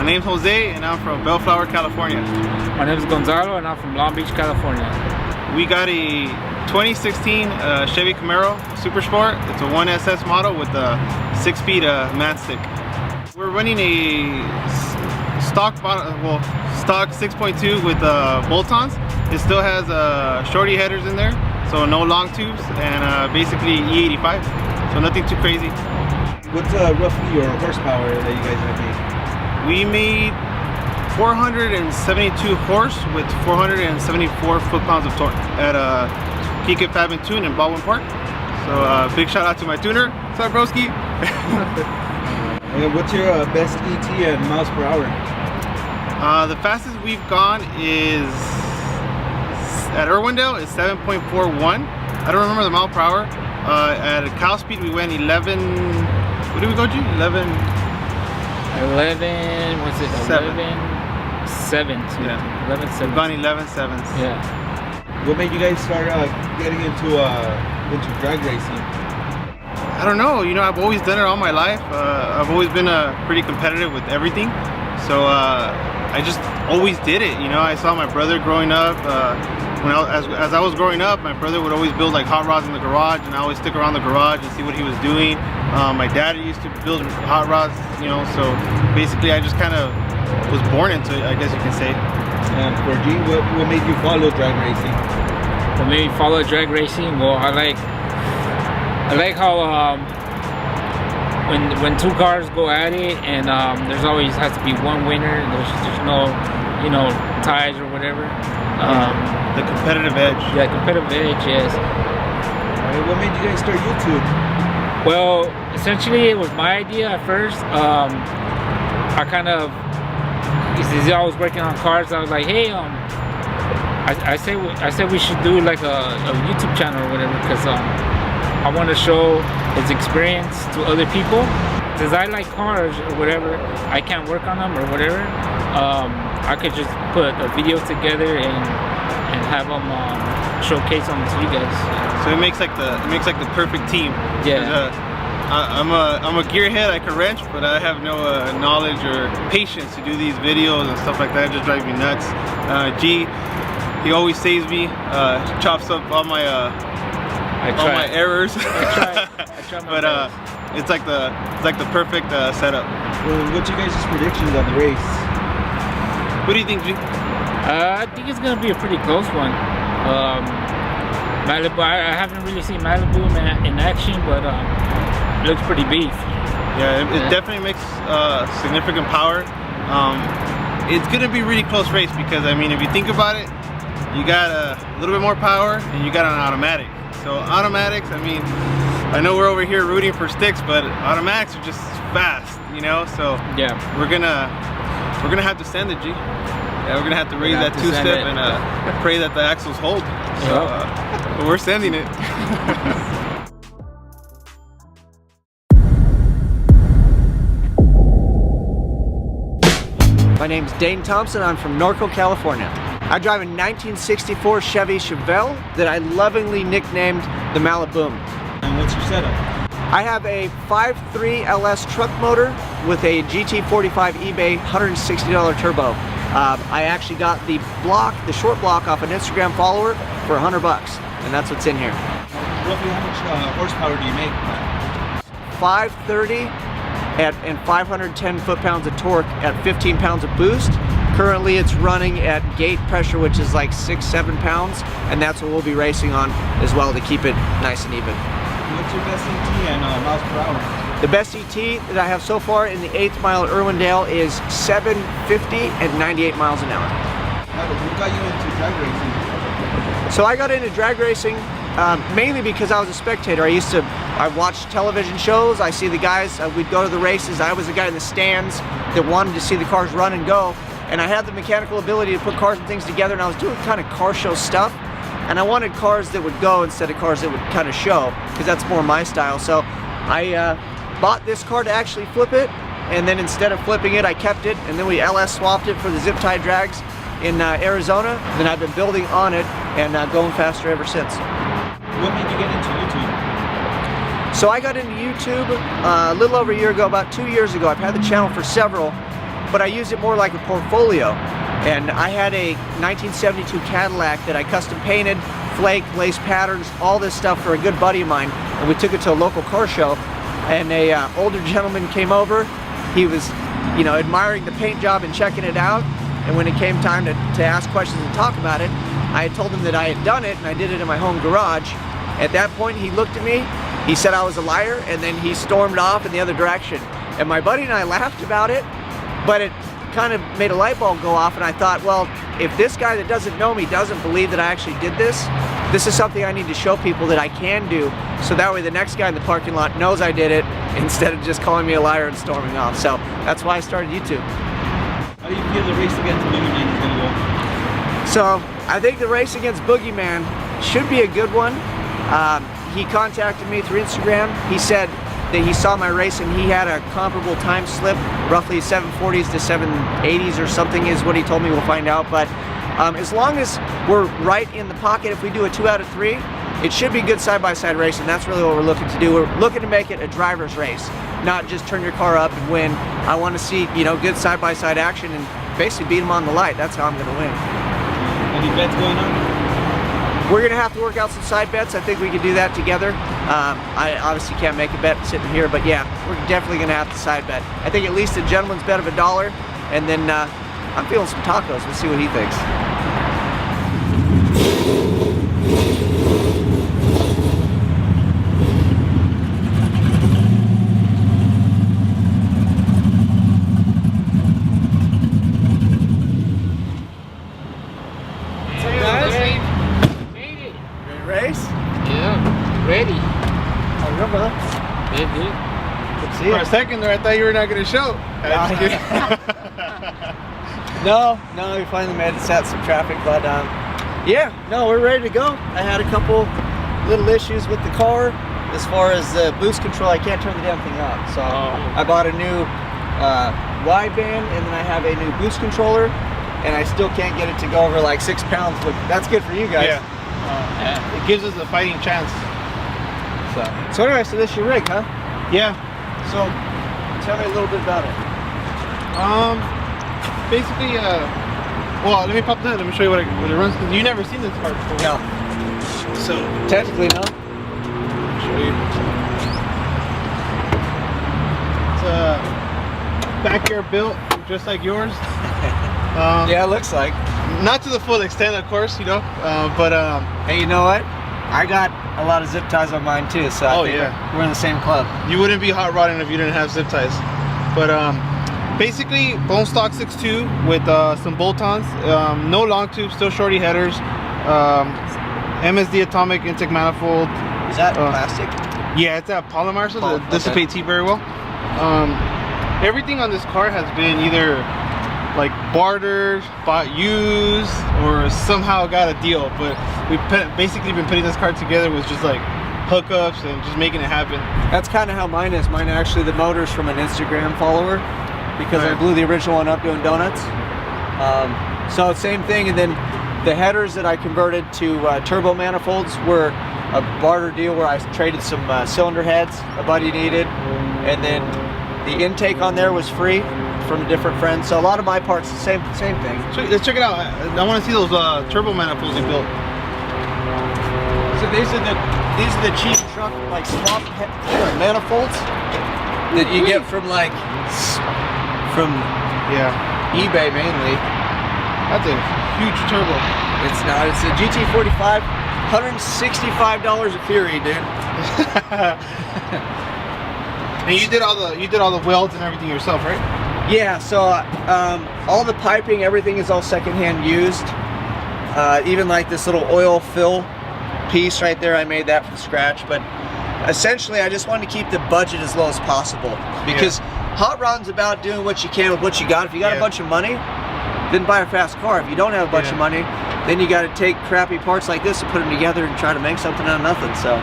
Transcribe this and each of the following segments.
My name's Jose and I'm from Bellflower, California. My name is Gonzalo and I'm from Long Beach, California. We got a 2016 Chevy Camaro Super Sport. It's a 1SS model with a 6-speed matchstick. We're running a stock 6.2 with bolt-ons. It still has shorty headers in there, so no long tubes, and basically E85, so nothing too crazy. What's roughly your horsepower that you guys have made? We made 472 horse with 474 foot-pounds of torque at Peak and Fab and Tune in Baldwin Park. So big shout out to my tuner. What's up, broski? And what's your best ET and miles per hour? The fastest we've gone is at Irwindale is 7.41. I don't remember the mile per hour. At cow speed we went 11. What did we go, G? 11. What's it? 7. 7. Yeah. 11 7. We've gone 11 sevens. Yeah. What made you guys start getting into drag racing? I don't know. You know, I've always done it all my life. I've always been pretty competitive with everything. So I just always did it. You know, I saw my brother growing up. As I was growing up, my brother would always build like hot rods in the garage, and I always stick around the garage and see what he was doing. My dad used to build hot rods, you know, so basically I just kind of was born into it, I guess you can say. And for G, what made you follow drag racing? What made me follow drag racing? Well, I like how when two cars go at it, and there's always has to be one winner. There's no, you know, ties or whatever. The competitive edge. Yeah, competitive edge, yes. What made you guys start YouTube? Well, essentially it was my idea at first. I kind of, since I was working on cars, I was like, hey, I said we should do like a YouTube channel or whatever, because I want to show his experience to other people. Since I like cars or whatever, I can't work on them or whatever. I could just put a video together and have them showcase them to you guys. So it makes like the perfect team. Yeah. I'm a gearhead. I can wrench, but I have no knowledge or patience to do these videos and stuff like that. It just drives me nuts. G, he always saves me. Chops up all my my errors. I try my but best. it's like the perfect setup. Well, what's your guys' predictions on the race? What do you think, G? I think it's gonna be a pretty close one. Malibu, I haven't really seen Maliboom in action, but it looks pretty beef. Yeah, it definitely makes significant power. It's gonna be a really close race because, I mean, if you think about it, you got a little bit more power and you got an automatic. So automatics, I mean, I know we're over here rooting for sticks, but automatics are just fast, you know. So yeah, we're gonna have to send it, G. Yeah, we're gonna have to raise that 2-step and pray that the axles hold. So but we're sending it. My name's Dane Thompson. I'm from Norco, California. I drive a 1964 Chevy Chevelle that I lovingly nicknamed the Maliboom. And what's your setup? I have a 5.3 LS truck motor with a GT45 eBay $160 turbo. I actually got the short block off an Instagram follower for $100, and that's what's in here. Roughly how much horsepower do you make? 530 and 510 foot-pounds of torque at 15 pounds of boost. Currently it's running at gate pressure, which is like 6-7 pounds, and that's what we'll be racing on as well to keep it nice and even. What's your best ET and miles per hour? The best ET that I have so far in the 8th mile at Irwindale is 750 at 98 miles an hour. What got you into drag racing? So I got into drag racing mainly because I was a spectator. I watched television shows, I see the guys, we'd go to the races. I was the guy in the stands that wanted to see the cars run and go. And I had the mechanical ability to put cars and things together, and I was doing kind of car show stuff. And I wanted cars that would go instead of cars that would kind of show, because that's more my style. So I bought this car to actually flip it, and then instead of flipping it, I kept it, and then we LS swapped it for the zip tie drags in Arizona. Then I've been building on it and going faster ever since. What made you get into YouTube? So I got into YouTube a little over a year ago, about 2 years ago. I've had the channel for several, but I use it more like a portfolio. And I had a 1972 Cadillac that I custom painted, flake, lace patterns, all this stuff for a good buddy of mine. And we took it to a local car show, and a older gentleman came over. He was, you know, admiring the paint job and checking it out. And when it came time to ask questions and talk about it, I had told him that I had done it and I did it in my home garage. At that point, he looked at me, he said I was a liar, and then he stormed off in the other direction. And my buddy and I laughed about it, but it kind of made a light bulb go off, and I thought, well, if this guy that doesn't know me doesn't believe that I actually did this, this is something I need to show people that I can do, so that way the next guy in the parking lot knows I did it, instead of just calling me a liar and storming off. So that's why I started YouTube. How do you feel the race against Boogieman is going to go? So I think the race against Boogieman should be a good one. He contacted me through Instagram. He said that he saw my race and he had a comparable time slip, roughly 740s to 780s or something is what he told me. We'll find out. But as long as we're right in the pocket, if we do a 2 out of 3, it should be good side-by-side racing. That's really what we're looking to do. We're looking to make it a driver's race, not just turn your car up and win. I want to see, you know, good side-by-side action and basically beat them on the light. That's how I'm going to win. Any bets going on? We're going to have to work out some side bets. I think we can do that together. I obviously can't make a bet sitting here, but yeah, we're definitely going to have to side bet. I think at least a gentleman's bet of $1, and then I'm feeling some tacos. We'll see what he thinks. Race? Yeah, ready. How you doing, brother? Good, good. Good to see For you. a second there, I thought you were not going to show. No, we finally made it, sat some traffic, but yeah, no, we're ready to go. I had a couple little issues with the car. As far as boost control, I can't turn the damn thing on. So I bought a new wideband, and then I have a new boost controller, and I still can't get it to go over like 6 pounds, but that's good for you guys. Yeah. It gives us a fighting chance. So anyway, so this is your rig, huh? Yeah. So tell me a little bit about it. Basically, well, let me pop that. Let me show you what it runs. Cause you never seen this car before. No. So Technically, no. I'll show you. It's back air built, just like yours. Yeah, it looks like. Not to the full extent, of course, you know. But Hey, you know what? I got a lot of zip ties on mine too, so I think we're in the same club. you wouldn't be hot rodding if you didn't have zip ties. But basically, bone stock 6.2 with some bolt-ons, no long tubes, still shorty headers, MSD atomic intake manifold. Is that plastic? Yeah, it's a polymer, so Oh, it dissipates heat very well. Everything on this car has been either like bartered, bought used, or somehow got a deal. But we've basically been putting this car together with just like hookups and just making it happen. That's kind of how mine is. Mine actually, the motor's from an Instagram follower because I blew the original one up doing donuts. So same thing, and then the headers that I converted to turbo manifolds were a barter deal where I traded some cylinder heads a buddy needed, and then the intake on there was free from a different friend. So a lot of my parts, the same thing. So let's check it out. I want to see those turbo manifolds you built. So these are the cheap truck like swap manifolds that you get from eBay mainly. That's a huge turbo. It's not. It's a GT45, $165 a Fury, dude. And you did all the welds and everything yourself, right? Yeah. So all the piping, everything is all secondhand used. Even like this little oil fill piece right there, I made that from scratch. But essentially, I just wanted to keep the budget as low as possible because hot rodding's about doing what you can with what you got. If you got a bunch of money, then buy a fast car. If you don't have a bunch of money, then you got to take crappy parts like this and put them together and try to make something out of nothing. So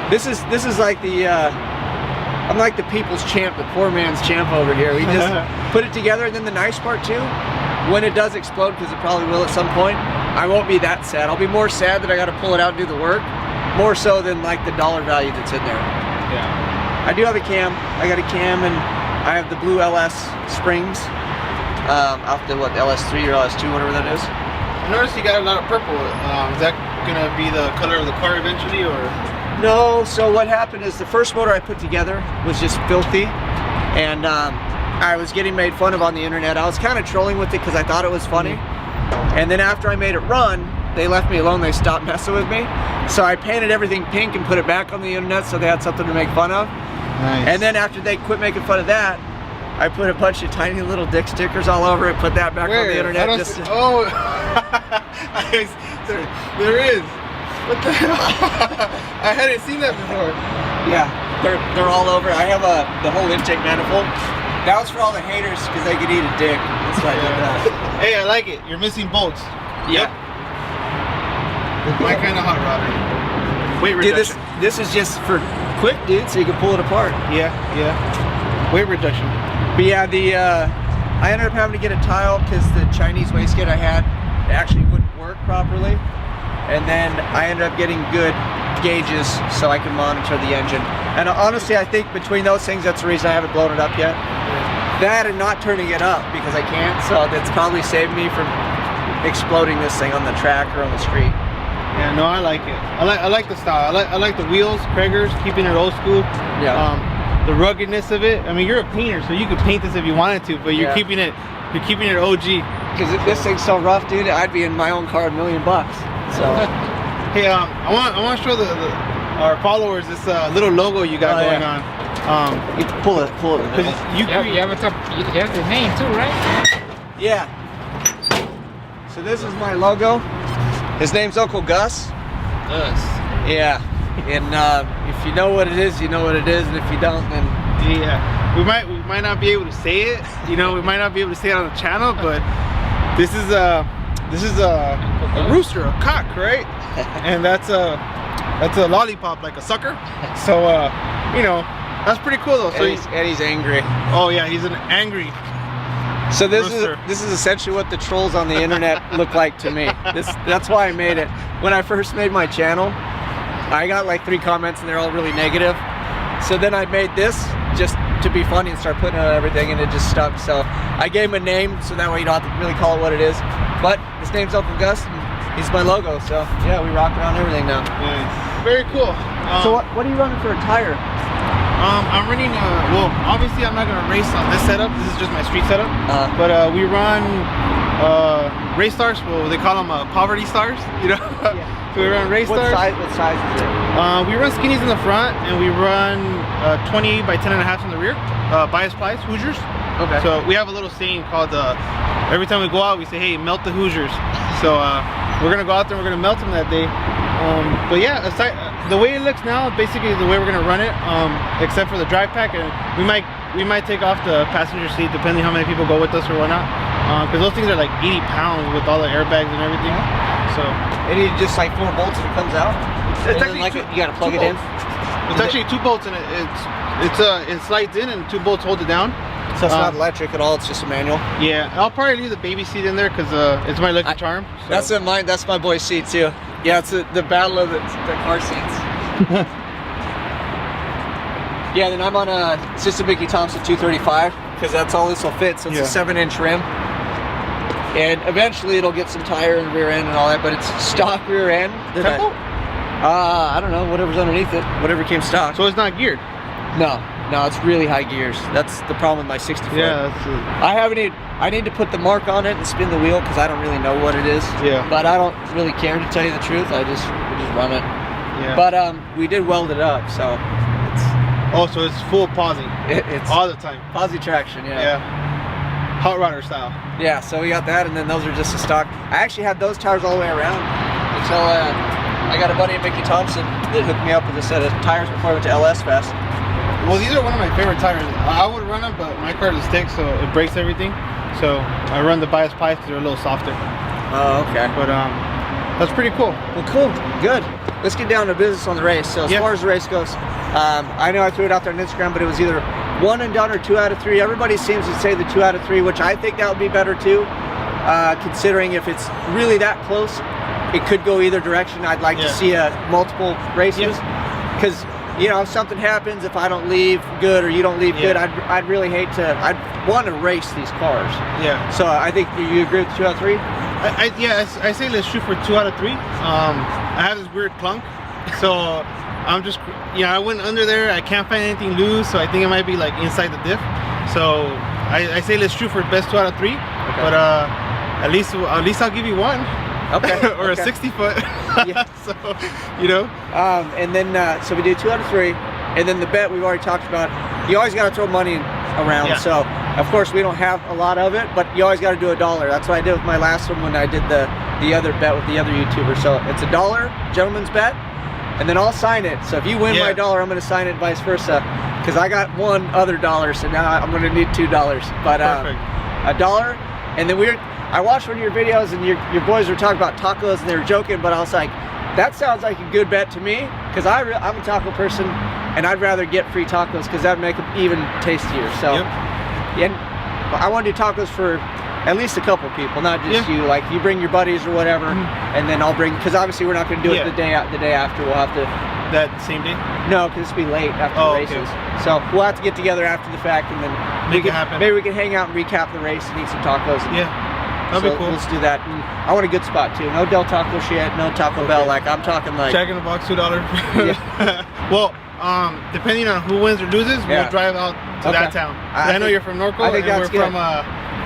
this is like the I'm like the people's champ, the poor man's champ over here. We just put it together, and then the nice part too, when it does explode, because it probably will at some point, I won't be that sad. I'll be more sad that I got to pull it out and do the work, more so than like the dollar value that's in there. Yeah. I do have a cam. I got a cam and I have the blue LS springs. Off the what, LS3 or LS2, whatever that is. I noticed you got a lot of purple. Is that gonna be the color of the car eventually, or? No, so what happened is the first motor I put together was just filthy, and I was getting made fun of on the internet. I was kind of trolling with it because I thought it was funny. And then after I made it run, they left me alone, they stopped messing with me. So I painted everything pink and put it back on the internet so they had something to make fun of. Nice. And then after they quit making fun of that, I put a bunch of tiny little dick stickers all over it, put that back on the internet. Oh, there is. What the hell? I hadn't seen that before. Yeah, they're all over. I have the whole intake manifold. That was for all the haters because they could eat a dick. That's why I did that. Hey, I like it. You're missing bolts. Yeah. My kind of hot rodder. Weight Dude, reduction. this is just for quick, dude, so you can pull it apart. Yeah. Weight reduction. But yeah, I ended up having to get a tile because the Chinese wastegate I had actually wouldn't work properly. And then I ended up getting good gauges so I can monitor the engine. And honestly, I think between those things, that's the reason I haven't blown it up yet. That and not turning it up because I can't, so that's probably saved me from exploding this thing on the track or on the street. Yeah, no, I like it. I like the style. I like the wheels, Krager's, keeping it old school. Yeah. The ruggedness of it. I mean, you're a painter, so you could paint this if you wanted to, but you're keeping it OG. Because if this thing's so rough, dude, I'd be in my own car $1 million. So. Hey, I want to show our followers this little logo you got going on. You can pull it. You have the name too, right? Yeah. So this is my logo. His name's Uncle Gus. Yeah. And if you know what it is, you know what it is, and if you don't, then yeah, we might not be able to say it. You know, we might not be able to say it on the channel, but this is a rooster, a cock, right? And that's a lollipop, like a sucker. So you know, that's pretty cool though. So and he's angry. Oh yeah, he's an angry. So this rooster. is essentially what the trolls on the internet look like to me. That's why I made it. When I first made my channel, I got like 3 comments and they're all really negative. So then I made this just to be funny and start putting out everything, and it just stuck. So I gave him a name so that way you don't have to really call it what it is. But his name's Uncle Gus, and he's my logo. So yeah, we rock around everything now. Nice. Very cool. So what are you running for a tire? I'm running, well, obviously I'm not going to race on this setup. This is just my street setup. But we run race stars. Well, they call them poverty stars, you know? Yeah. So we run race stars. What size is it? We run skinnies in the front, and we run 20 by 10.5 in the rear. Bias plies, Hoosiers. Okay. So we have a little saying called, every time we go out, we say, hey, melt the Hoosiers. So we're going to go out there and we're going to melt them that day. But yeah, aside, the way it looks now, basically the way we're gonna run it, except for the drive pack, and we might take off the passenger seat depending how many people go with us or whatnot. Because those things are like 80 pounds with all the airbags and everything. So and you just like 4 bolts and it comes out. It's actually like you gotta plug it in. It's actually 2 bolts and it slides in and 2 bolts hold it down. So it's not electric at all, it's just a manual? Yeah, I'll probably leave the baby seat in there because it's my lucky charm. So. That's my boy's seat too. Yeah, it's the battle of the car seats. Yeah, then I'm on a Sister Dane Thompson 235 because that's all this will fit. So it's a 7-inch rim. And eventually it'll get some tire and rear end and all that, but it's stock rear end. Tempo? I don't know, whatever's underneath it, whatever came stock. So it's not geared? No, it's really high gears. That's the problem with my 64. Yeah, I need to put the mark on it and spin the wheel because I don't really know what it is. Yeah. But I don't really care, to tell you the truth. We just run it. Yeah. But we did weld it up, so it's. Oh, so it's full posi. It's all the time. Posi traction, yeah. Yeah. Hot rodder style. Yeah. So we got that, and then those are just a stock. I actually had those tires all the way around until I got a buddy at Dane Thompson that hooked me up with a set of tires before I went to LS Fest. Well, these are one of my favorite tires. I would run them, but my car is a stick, so it breaks everything. So I run the bias pipes because they're a little softer. Oh, okay. But that's pretty cool. Well, cool. Good. Let's get down to business on the race. So as far as the race goes, I know I threw it out there on Instagram, but it was either 1 and done or 2 out of 3. Everybody seems to say the 2 out of 3, which I think that would be better too. Considering if it's really that close, it could go either direction. I'd like to see multiple races because you know, if something happens, if I don't leave good or you don't leave good, I'd really hate to. I'd want to race these cars. Yeah. So I think you agree with 2 out of 3. I say let's shoot for 2 out of 3. I have this weird clunk, so I'm just, you know, I went under there. I can't find anything loose, so I think it might be like inside the diff. So I say let's shoot for best 2 out of 3. Okay. But at least I'll give you one. Okay. Or a 60-foot. Yeah. So, you know. And then so we do 2 out of 3, and then the bet we've already talked about. You always got to throw money around. Yeah. So of course we don't have a lot of it, but you always got to do $1. That's what I did with my last one when I did the other bet with the other YouTuber. So it's $1, gentleman's bet, and then I'll sign it. So if you win my $1, I'm going to sign it, vice versa, because I got one other $1, so now I'm going to need $2. But $1, and then I watched one of your videos and your boys were talking about tacos and they were joking, but I was like, that sounds like a good bet to me, because I'm a taco person and I'd rather get free tacos because that'd make them even tastier. So, and I want to do tacos for at least a couple people, not just you. Like you bring your buddies or whatever, and then I'll bring, because obviously we're not going to do it the day after. We'll have to. That same day? No, because it's be late after the races. Okay. So we'll have to get together after the fact and then make it happen. Maybe we can hang out and recap the race and eat some tacos. And, that'd be cool. Let's do that. And I want a good spot too. No Del Taco shit, no Taco Bell. Like I'm talking like Jack in the Box, $2. Well, depending on who wins or loses, we'll drive out to that town. I know you're from Norco, I think and that's we're from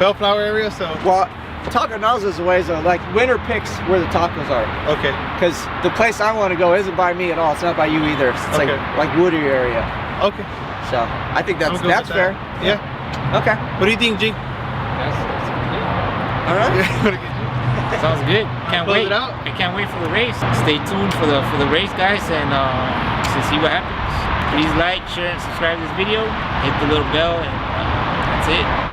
Bellflower area, so. Well, Taco Noses a ways though. Like winner picks where the tacos are. Okay. Because the place I want to go isn't by me at all. It's not by you either. It's like Woody area. Okay. So I think that's fair. Yeah. Okay. What do you think, G? That's good. All right. Sounds good. Can't wait. I can't wait for the race. Stay tuned for the race, guys, and to see what happens. Please like, share, and subscribe to this video. Hit the little bell, and that's it.